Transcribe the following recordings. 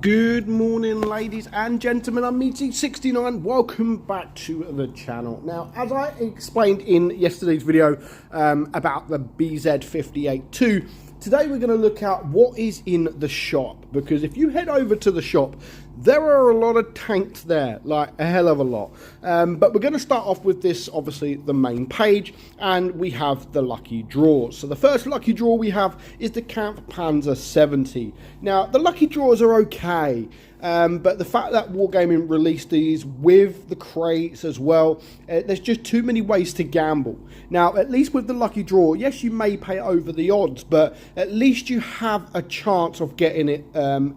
Good morning, ladies and gentlemen. I'm meadsy69. Welcome back to the channel. Now, as I explained in yesterday's video about the BZ58-2, today we're going to look at what is in the shop, because if you head over to the shop, there are a lot of tanks there, like a hell of a lot. But we're going to start off with this, obviously, the main page, and we have the lucky draws. So the first lucky draw we have is the Kampfpanzer 70. Now, the lucky draws are okay, but the fact that Wargaming released these with the crates as well, there's just too many ways to gamble. Now, at least with the lucky draw, yes, you may pay over the odds, but at least you have a chance of getting it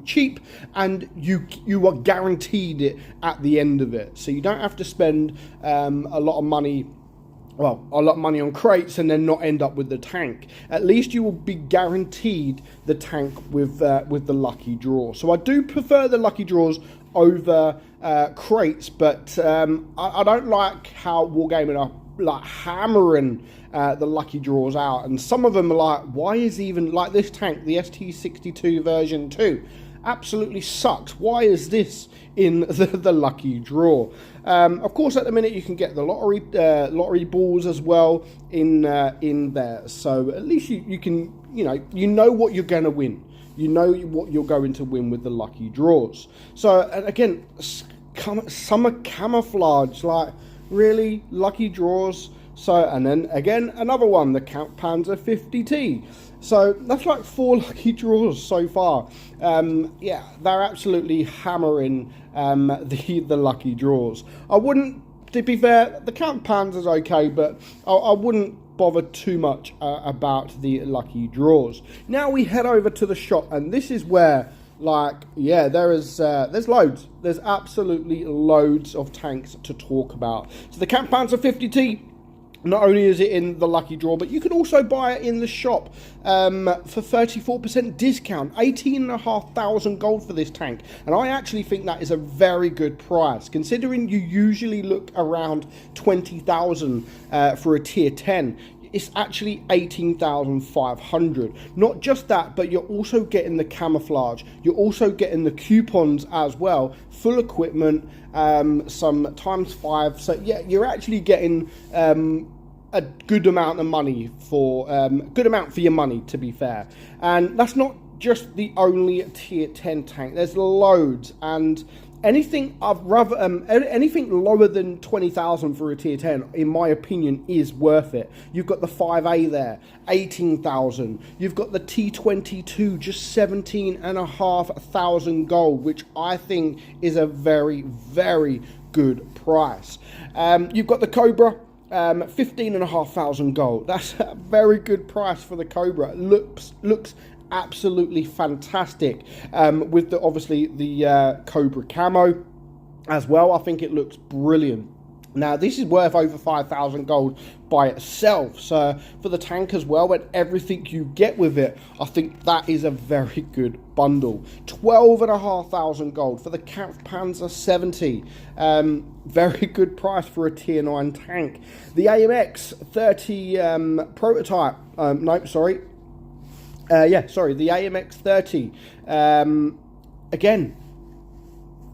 cheap, and you are guaranteed it at the end of it. So you don't have to spend a lot of money. Well, a lot of money on crates and then not end up with the tank. At least you will be guaranteed the tank with the lucky draw. So I do prefer the lucky draws over crates, but I don't like how Wargaming are like hammering the lucky draws out. And some of them are like, why is even like this tank, the ST62 version 2? Absolutely sucks. Why is this in the lucky draw? Of course, at the minute you can get the lottery balls as well in there. So at least you can you know what you're going to win. You know what you're going to win with the lucky draws. So and again, summer camouflage, like really lucky draws. So and then again another one, the Kampfpanzer 50T. So that's like 4 lucky draws so far. Yeah, they're absolutely hammering the lucky draws. I wouldn't, to be fair, the Kampfpanzer's okay, but I wouldn't bother too much about the lucky draws. Now we head over to the shop, and this is where, like, yeah, there's loads. There's absolutely loads of tanks to talk about. So the Kampfpanzer 50T. Not only is it in the lucky draw, but you can also buy it in the shop for 34% discount, 18,500 gold for this tank. And I actually think that is a very good price, considering you usually look around 20,000 for a tier 10. It's actually 18,500. Not just that, but you're also getting the camouflage. You're also getting the coupons as well, full equipment, some ×5. So yeah, you're actually getting a good amount of money for your money, to be fair. And that's not just the only tier 10 tank. There's loads, and anything anything lower than 20,000 for a tier 10, in my opinion, is worth it. You've got the 5A there, 18,000. You've got the T22, just 17,500 gold, which I think is a very, very good price. You've got the Cobra, 15,500 gold. That's a very good price for the Cobra. It looks absolutely fantastic, with obviously the Cobra camo as well. I think it looks brilliant. Now this is worth over 5,000 gold by itself, so for the tank as well, and everything you get with it, I think that is a very good bundle. 12,500 gold for the Kampfpanzer 70. Very good price for a tier 9 tank. The AMX 30 prototype, no, sorry, the AMX 30, again,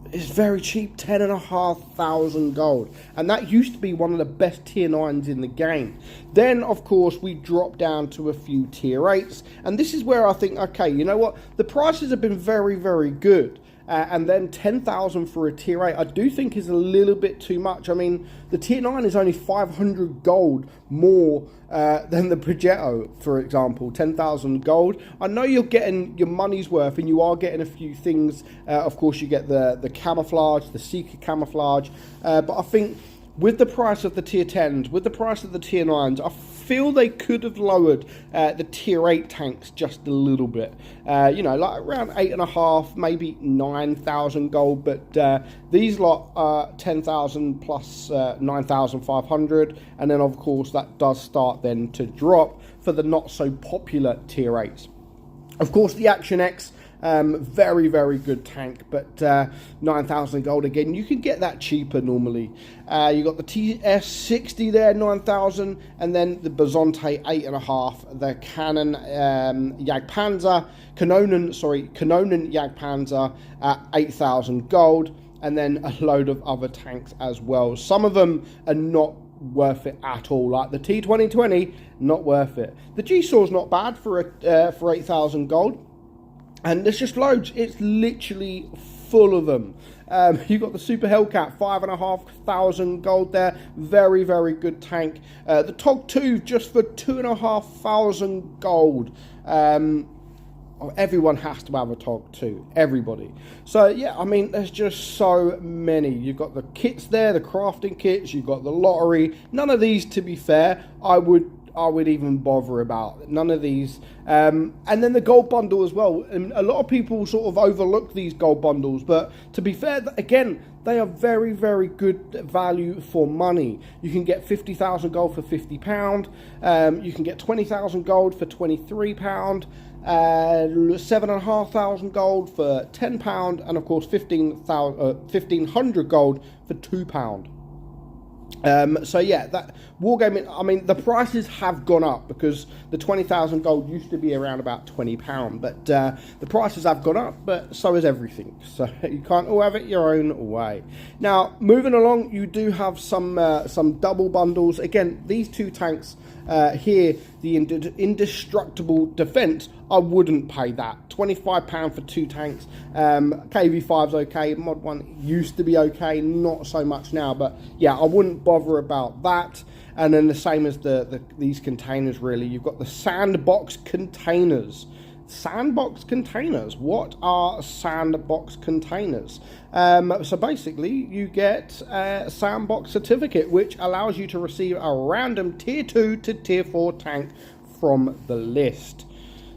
it's very cheap, 10,500 gold, and that used to be one of the best tier 9s in the game. Then of course we drop down to a few tier 8s, and this is where I think, okay, you know what, the prices have been very, very good. And then 10,000 for a tier 8, I do think is a little bit too much. I mean, the tier 9 is only 500 gold more than the Progetto, for example. 10,000 gold. I know you're getting your money's worth, and you are getting a few things. Of course, you get the camouflage, the Seeker camouflage. But I think with the price of the tier 10s, with the price of the tier 9s, I feel they could have lowered the tier 8 tanks just a little bit. Like around 8.5, maybe 9,000 gold. But these lot are 10,000 plus 9,500. And then, of course, that does start then to drop for the not so popular tier 8s. Of course, the Action X Very, very good tank, but 9,000 gold again. You can get that cheaper normally. You got the TS60 there, 9,000, and then the Bazonte 8.5, the Cannon Jagdpanzer, Kanonen Jagdpanzer at 8,000 gold, and then a load of other tanks as well. Some of them are not worth it at all, like the T2020, not worth it. The G-Saw's not bad for 8,000 gold, and there's just loads. It's literally full of them. You've got the Super Hellcat, 5,500 gold there. Very, very good tank. The TOG 2 just for 2,500 gold. Everyone has to have a TOG 2, everybody. So yeah, I mean, there's just so many. You've got the kits there, the crafting kits, you've got the lottery. None of these, to be fair, I would even bother about. None of these. And then the gold bundle as well. And a lot of people sort of overlook these gold bundles, but to be fair, again, they are very, very good value for money. You can get 50,000 gold for £50. You can get 20,000 gold for £23. 7,500 gold for £10, and of course 1,500 gold for £2. So yeah, that wargaming, I mean, the prices have gone up because the 20,000 gold used to be around about £20, but the prices have gone up, but so is everything. So you can't all have it your own way. Now, moving along, you do have some double bundles. Again, these two tanks here, the indestructible defense, I wouldn't pay that. £25 for two tanks. KV5's okay. Mod 1 used to be okay, not so much now, but yeah, I wouldn't bother about that. And then the same as these containers, really. You've got the sandbox containers. Sandbox containers. What are sandbox containers? So basically, you get a sandbox certificate, which allows you to receive a random tier 2 to tier 4 tank from the list.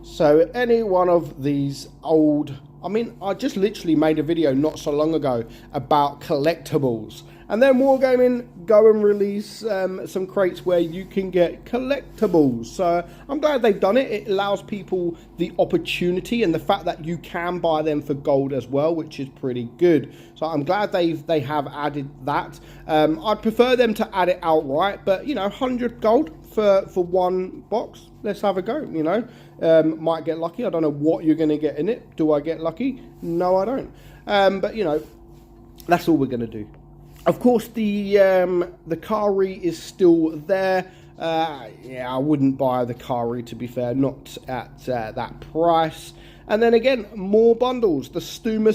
So any one of these old, I mean, I just literally made a video not so long ago about collectibles. And then Wargaming go and release some crates where you can get collectibles. So I'm glad they've done it. It allows people the opportunity and the fact that you can buy them for gold as well, which is pretty good. So I'm glad they have added that. I'd prefer them to add it outright, but you know, 100 gold for one box. Let's have a go, you know. Might get lucky. I don't know what you're going to get in it. Do I get lucky? No, I don't. But you know, that's all we're going to do. Of course, the Kari is still there. Yeah, I wouldn't buy the Kari, to be fair, not at that price. And then again, more bundles. The Storm of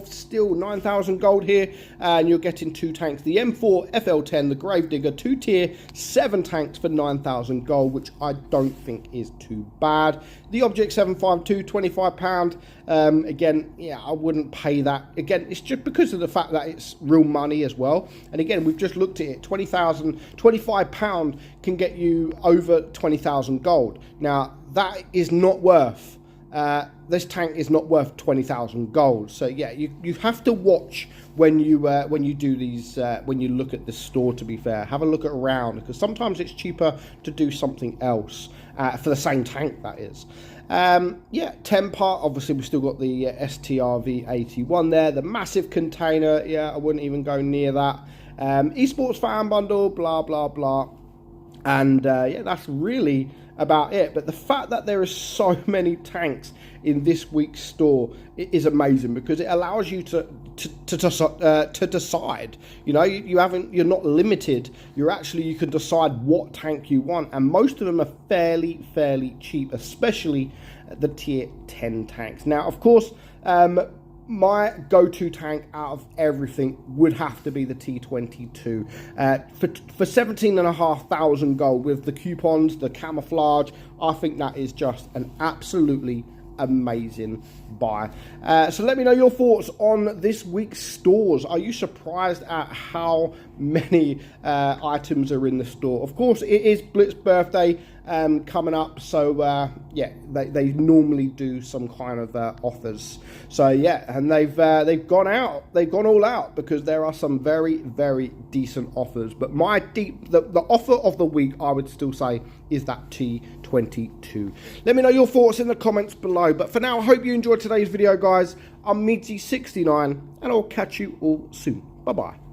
Steel, 9,000 gold here, and you're getting two tanks. The M4 FL10, the Gravedigger, 2 tier, 7 tanks for 9,000 gold, which I don't think is too bad. The Object 752, £25. Again, yeah, I wouldn't pay that. Again, it's just because of the fact that it's real money as well. And again, we've just looked at it. £25 can get you over 20,000 gold. Now, that is not worth. This tank is not worth 20,000 gold. So yeah, you have to watch when you do these, when you look at the store, to be fair. Have a look around, because sometimes it's cheaper to do something else for the same tank, that is. Yeah, 10 part, obviously we've still got the STRV81 there, the massive container, yeah, I wouldn't even go near that. Esports fan bundle, blah blah blah. And yeah, that's really about it. But the fact that there is so many tanks in this week's store, it is amazing, because it allows you to decide. You know, you're not limited. You can decide what tank you want, and most of them are fairly cheap, especially the tier 10 tanks. Now, of course, my go-to tank out of everything would have to be the T22. For 17,500 gold with the coupons, the camouflage, I think that is just an absolutely amazing buy. So let me know your thoughts on this week's stores. Are you surprised at how many items are in the store? Of course, it is Blitz's birthday, coming up. So yeah, they normally do some kind of offers. So yeah, and they've gone all out, because there are some very, very decent offers. But the offer of the week, I would still say, is that T22. Let me know your thoughts in the comments below. But for now, I hope you enjoyed today's video, guys. I'm meadsy69, and I'll catch you all soon. Bye bye.